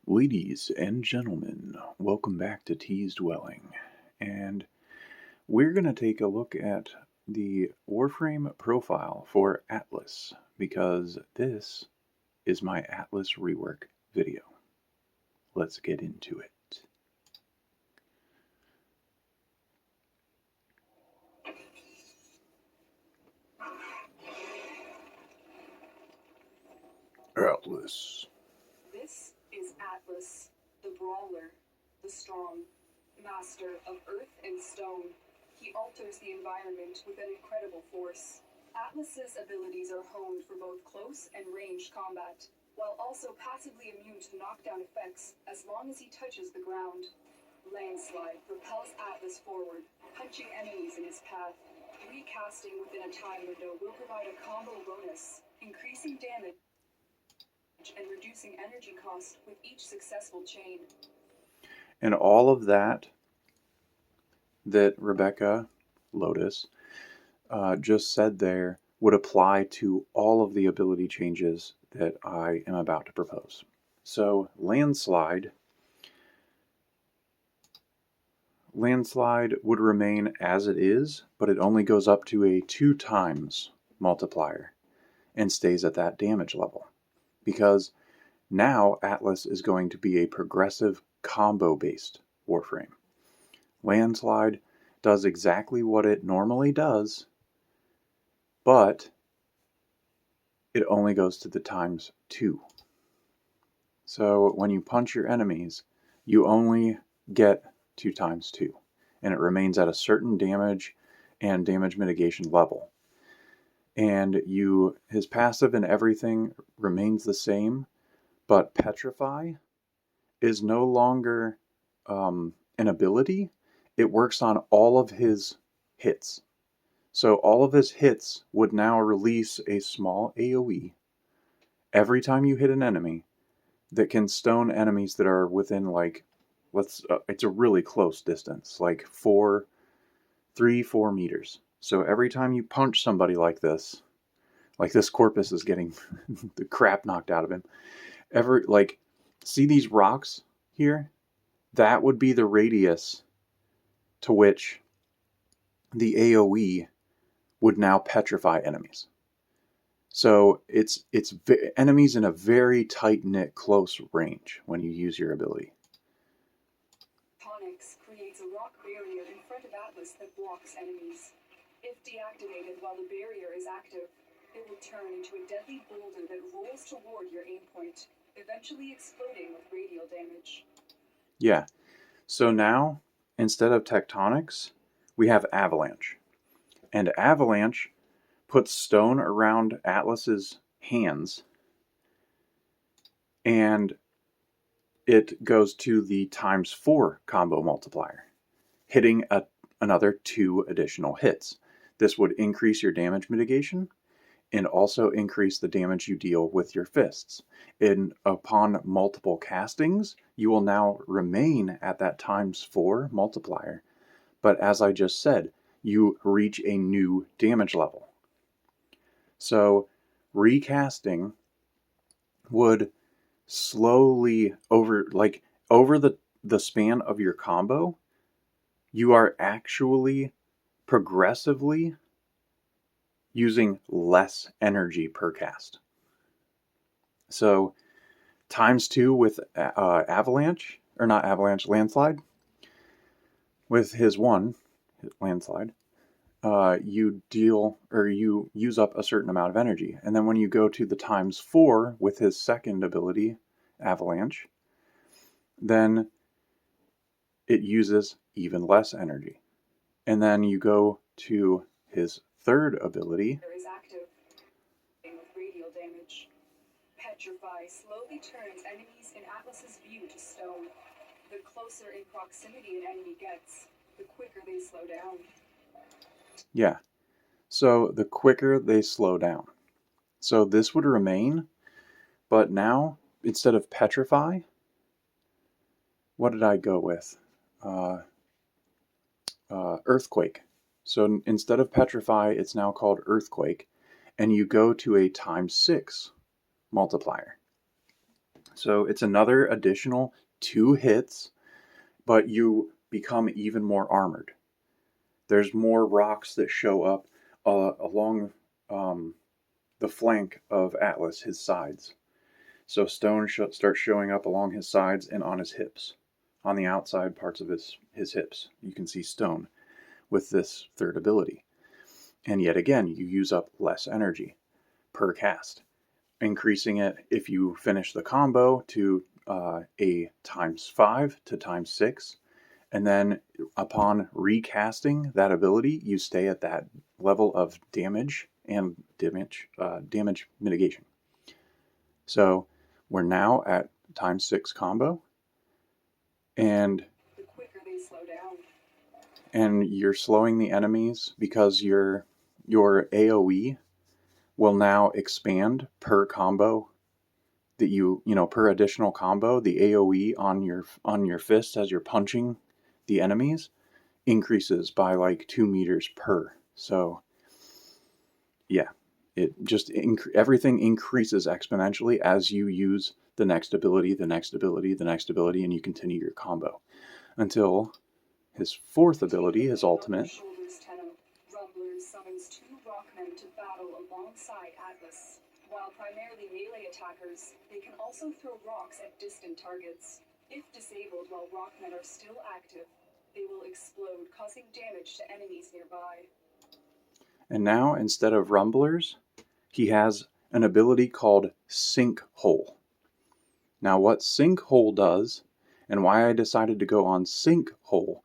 Ladies and gentlemen, welcome back to T's Dwelling, and we're going to take a look at the Warframe profile for Atlas, because this is my Atlas rework video. Let's get into it. Atlas. This is Atlas, the brawler, the strong, master of earth and stone. He alters the environment with an incredible force. Atlas's abilities are honed for both close and ranged combat, while also passively immune to knockdown effects as long as he touches the ground. Landslide propels Atlas forward, punching enemies in his path. Recasting within a time window will provide a combo bonus, increasing damage and reducing energy costs with each successful chain. And all of that Rebecca Lotus just said there would apply to all of the ability changes that I am about to propose. So Landslide would remain as it is, but it only goes up to a 2 times multiplier and stays at that damage level. Because now Atlas is going to be a progressive combo-based Warframe. Landslide does exactly what it normally does, but it only goes to the times 2. So when you punch your enemies, you only get 2 times 2, and it remains at a certain damage and damage mitigation level. And his passive and everything remains the same, but Petrify is no longer an ability. It works on all of his hits. So all of his hits would now release a small AoE every time you hit an enemy that can stone enemies that are within, like, it's a really close distance, like 4 meters. So every time you punch somebody like this Corpus is getting the crap knocked out of him. See these rocks here? That would be the radius to which the AoE would now petrify enemies. So it's enemies in a very tight-knit, close range when you use your ability. Tonics creates a rock barrier in front of Atlas that blocks enemies. If deactivated while the barrier is active, it will turn into a deadly boulder that rolls toward your aim point, eventually exploding with radial damage. Yeah. So now, instead of tectonics, we have avalanche. And avalanche puts stone around Atlas's hands, and it goes to the times 4 combo multiplier, hitting another 2 additional hits. This would increase your damage mitigation and also increase the damage you deal with your fists. And upon multiple castings, you will now remain at that times 4 multiplier. But as I just said, you reach a new damage level. So recasting would slowly over the span of your combo, you are actually progressively using less energy per cast. So times 2 with Avalanche, or not Avalanche, Landslide. With his Landslide, you use up a certain amount of energy. And then when you go to the times 4 with his second ability, Avalanche, then it uses even less energy. And then you go to his third ability. Is active with radial damage. Petrify slowly turns enemies in Atlas's view to stone. The closer in proximity an enemy gets, the quicker they slow down. Yeah. So the quicker they slow down. So this would remain, but now, instead of petrify, what did I go with? Earthquake. So instead of petrify, it's now called earthquake, and you go to a times 6 multiplier. So it's another additional 2 hits, but you become even more armored. There's more rocks that show up along the flank of Atlas, his sides. So stone starts showing up along his sides and on his hips. On the outside parts of his hips, you can see stone with this third ability. And yet again, you use up less energy per cast, increasing it if you finish the combo to a ×5 to ×6. And then upon recasting that ability, you stay at that level of damage and damage mitigation. So we're now at ×6 combo, and The quicker they slow down. And you're slowing the enemies because your AoE will now expand per combo that per additional combo. The AoE on your fist as you're punching the enemies increases by like 2 meters per. So yeah, it just everything increases exponentially as you use the next ability, the next ability, the next ability, and you continue your combo until his fourth ability, his ultimate. Rumbler summons 2 rockmen to battle alongside Atlas. While primarily melee attackers, they can also throw rocks at distant targets. If disabled while rockmen are still active, they will explode, causing damage to enemies nearby. And now, instead of rumblers, he has an ability called Sinkhole. Now, what Sinkhole does, and why I decided to go on Sinkhole,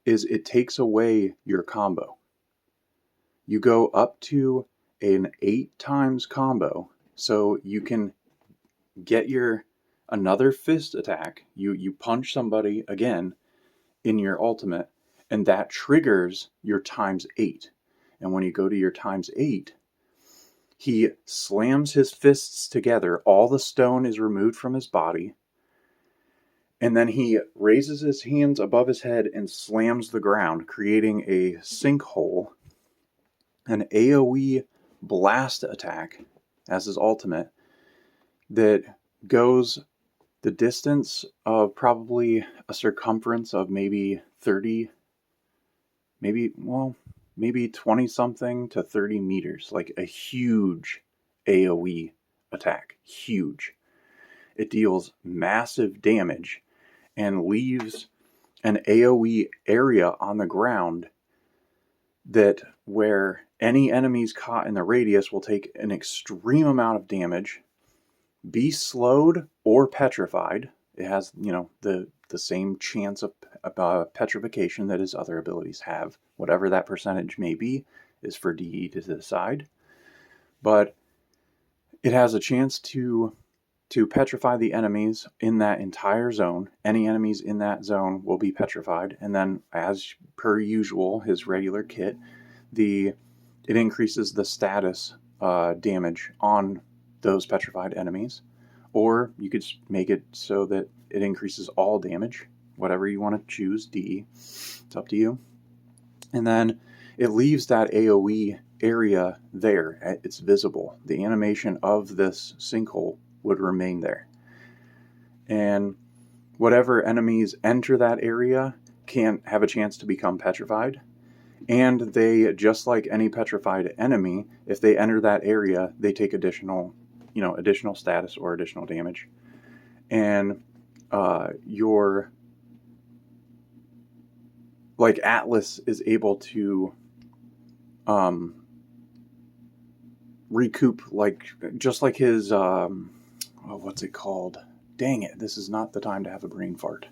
is it takes away your combo. You go up to an 8 times combo, so you can get another fist attack. You punch somebody again in your ultimate, and that triggers your ×8. And when you go to your ×8, he slams his fists together. All the stone is removed from his body. And then he raises his hands above his head and slams the ground, creating a sinkhole. An AoE blast attack as his ultimate that goes the distance of probably a circumference of maybe 30, maybe 20 something to 30 meters. Like a huge AoE attack. Huge. It deals massive damage and leaves an AoE area on the ground that where any enemies caught in the radius will take an extreme amount of damage, be slowed or petrified. It has, the same chance of petrification that his other abilities have. Whatever that percentage may be is for DE to decide. But it has a chance to petrify the enemies in that entire zone. Any enemies in that zone will be petrified. And then, as per usual, his regular kit, it increases the status damage on those petrified enemies. Or you could make it so that it increases all damage. Whatever you want to choose, DE. It's up to you. And then it leaves that AoE area there. It's visible. The animation of this sinkhole would remain there. And whatever enemies enter that area can't have a chance to become petrified. And they, just like any petrified enemy, if they enter that area, they take additional status or additional damage. And Atlas is able to recoup, just like his what's it called? Dang it, this is not the time to have a brain fart.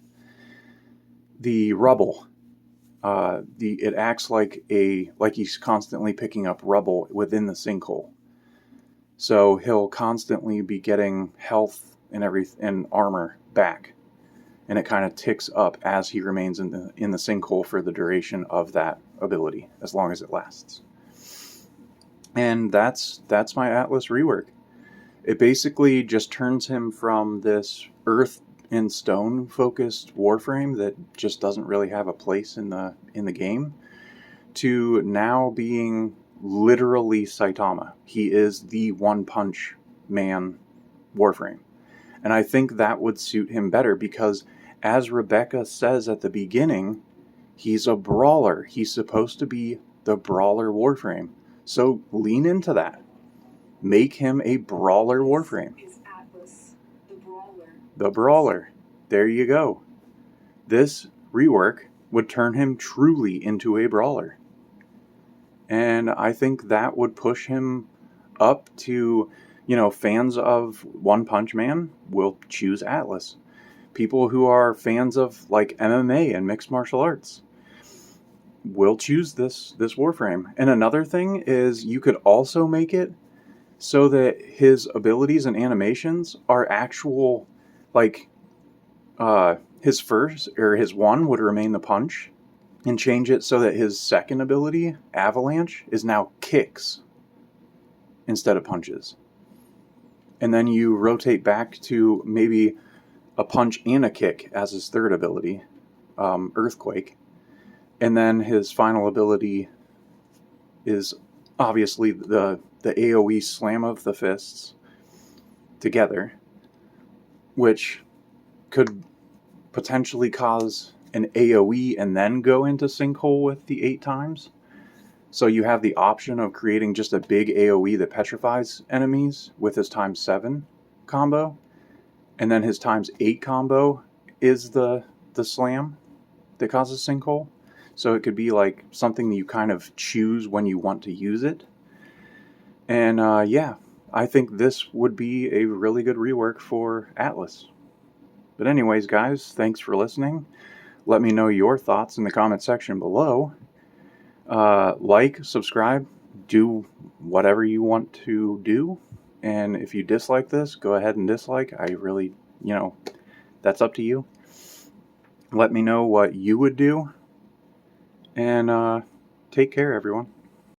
The rubble. It acts like he's constantly picking up rubble within the sinkhole. So he'll constantly be getting health and armor back. And it kind of ticks up as he remains in the sinkhole for the duration of that ability, as long as it lasts. And that's my Atlas rework. It basically just turns him from this earth and stone focused Warframe that just doesn't really have a place in the game to now being literally Saitama. He is the one punch man Warframe. And I think that would suit him better because, as Rebecca says at the beginning, he's a brawler. He's supposed to be the brawler Warframe. So lean into that. Make him a brawler Warframe. Is Atlas, the brawler. The brawler. There you go. This rework would turn him truly into a brawler. And I think that would push him up to, fans of One Punch Man will choose Atlas. People who are fans of like MMA and mixed martial arts will choose this Warframe. And another thing is you could also make it so that his abilities and animations are actual, like his first or his one would remain the punch, and change it so that his second ability, Avalanche, is now kicks instead of punches. And then you rotate back to maybe a punch and a kick as his third ability, Earthquake. And then his final ability is obviously the AoE slam of the fists together, which could potentially cause an AoE and then go into Sinkhole with the 8 times. So you have the option of creating just a big AoE that petrifies enemies with his times 7 combo. And then his times 8 combo is the slam that causes Sinkhole. So it could be like something that you kind of choose when you want to use it. And I think this would be a really good rework for Atlas. But anyways, guys, thanks for listening. Let me know your thoughts in the comment section below. Like, subscribe, do whatever you want to do. And if you dislike this, go ahead and dislike. I really, that's up to you. Let me know what you would do. And take care, everyone.